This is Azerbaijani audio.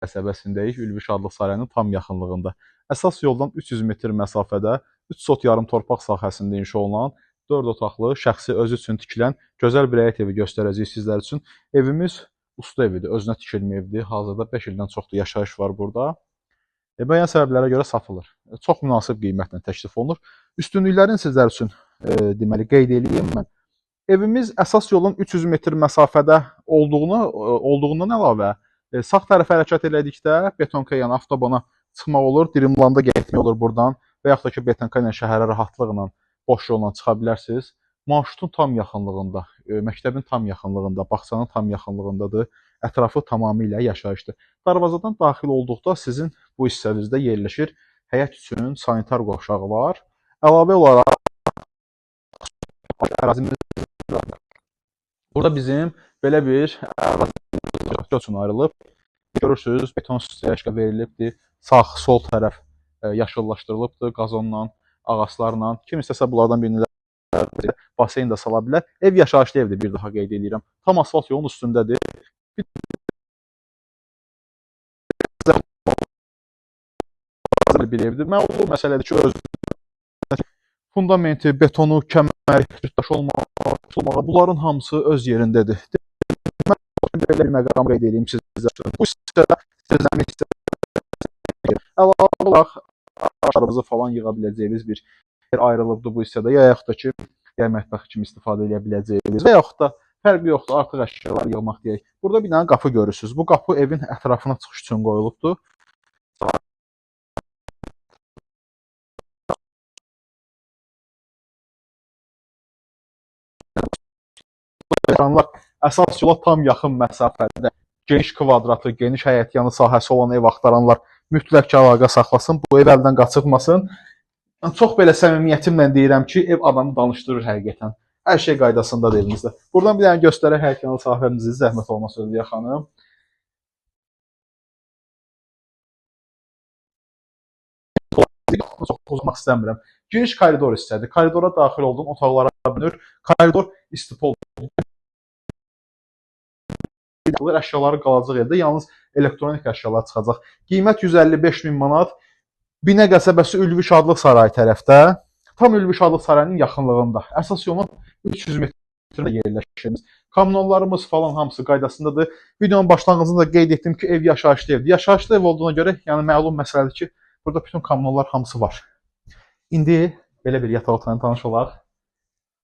qəsəbəsindəyik, Ülvi Şadlıq sarayının tam yaxınlığında. Əsas yoldan 300 metr məsafədə 3 sot yarım torpaq sahəsində inşa olunan 4 otaqlı, şəxsi özü üçün tikilən gözəl bir həyət evi göstərəcəyik sizlər üçün. Evimiz usta evidir, özünə tikilmə evdir. Hazırda 5 ildən çoxdur yaşayış var burada. Müəyyən səbəblərə görə satılır. Çox münasib qiymətlə təklif olunur. Üstünlüklərini sizlər üçün deməli qeyd edeyim mən. Evimiz əsas yolun 300 metr məsafədə olduğundan əlavə sağ tərəfə hərəkət elədikdə betonka yəni avtobana çıxmaq olur, Dirimlanda getmək olur buradan və yaxud da ki, betonka ilə şəhərə rahatlıqla boş yolla çıxa bilərsiniz. Marşrutun tam yaxınlığında, məktəbin tam yaxınlığında, bağçanın tam yaxınlığındadır. Ətrafı tamamilə yaşayışdır. Darvazadan daxil olduqda sizin bu hissənizdə yerləşir həyət üçün sanitar qovşağı var. Əlavə olaraq ərazimiz burada bizim belə bir ərazi üçün ayrılıb. Görürsünüz, beton streşka verilibdir. Sağ, sol tərəf yaşıllaşdırılıbdır qazonla, ağaclarla. Kim istəsə bunlardan birini baseyn də sala bilər. Ev yaşayışlı evdir, bir daha qeyd edirəm. Tam asfalt yolun üstündədir. Bir evdir. Mən o məsələdir ki, öz fundamenti, betonu, kəməri, daş olmağı, bunların hamısı öz yerindədir. Mən belə bir məqam qeyd edeyim sizlərə. Bu hissədə sizlərin əlavə olaraq ağaclarımızı falan yığa biləcəyiniz bir yer ayrılıbdır bu hissədə. Ya yaxud da ki, mətbəx kimi istifadə edə biləcəyiniz və yaxud da fərqi yoxdur, artıq əşyalar yığmaq deyək. Burada bir dənə qapı görürsünüz. Bu qapı evin ətrafına çıxış üçün qoyulubdur. Ekranlar əsas yola tam yaxın məsafədə geniş kvadratlı, geniş həyətyanı sahəsi olan ev axtaranlar mütləq ki, əlaqə saxlasın, bu ev əldən qaçırmasın. Çox belə səmimiyyətimlə deyirəm ki, ev adamı danışdırır həqiqətən. Hər şey qaydasındadır evinizdə. Buradan bir dənə göstərək həyətyanı sahəmizi, zəhmət olmasa Özlüyə xanım. Çox uzmaq istəmirəm. Geniş koridor hissədir. Koridora daxil oldum, otaqlara bölünür. Koridor istipol əşyaları qalacaq evdə, yalnız elektronik əşyalar çıxacaq. Qiymət 155 min manat. Binə qəsəbəsi Ülvi Şadlıq sarayı tərəfdə, tam Ülvi Şadlıq sarayının yaxınlığında. Əsas yolun 300 metrdə yerləşir. Kommunallarımız falan hamısı qaydasındadır. Videonun başlanğıcında qeyd etdim ki, ev yaşayışlı evdir. Yaşayışlı ev olduğuna görə, yəni məlum məsələdir ki, burada bütün kommunallar hamısı var. İndi belə bir yataq otağına tanış olaq.